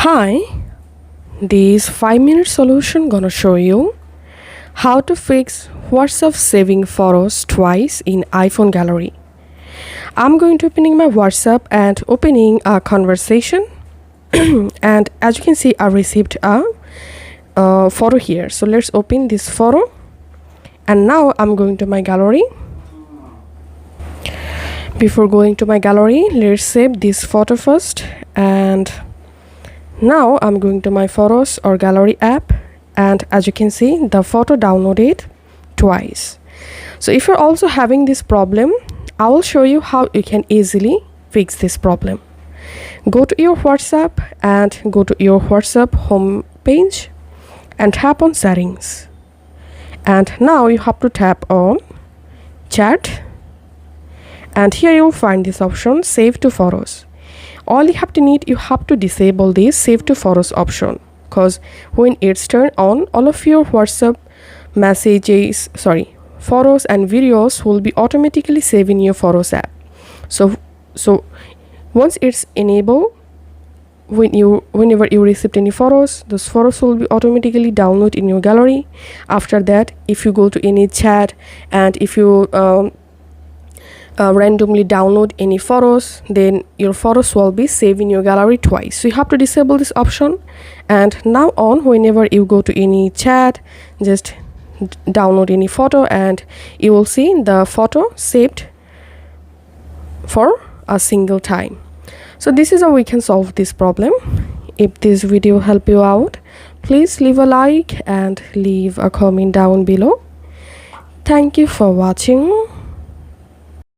Hi, this 5-minute solution gonna show you how to fix WhatsApp saving photos twice in iPhone gallery. I'm going to opening my WhatsApp and opening a conversation and as you can see I received a photo here. So let's open this photo and now I'm going to my gallery. Before going to my gallery, let's save this photo first, and now I'm going to my photos or gallery app, and as you can see the photo downloaded twice. So if you're also having this problem, I will show you how you can easily fix this problem. Go to your WhatsApp and go to your WhatsApp home page and tap on settings, and now you have to tap on chat, and here you will find this option save to photos. All you have to disable this save to photos option, because when it's turned on, all of your WhatsApp messages, photos and videos will be automatically saved in your photos app. So once it's enabled, whenever you receive any photos, those photos will be automatically downloaded in your gallery. After that, if you go to any chat and if you randomly download any photos, then your photos will be saved in your gallery twice. So you have to disable this option, and now on, whenever you go to any chat, just download any photo and you will see the photo saved for a single time. So this is how we can solve this problem. If this video helped you out, please leave a like and leave a comment down below. Thank you for watching.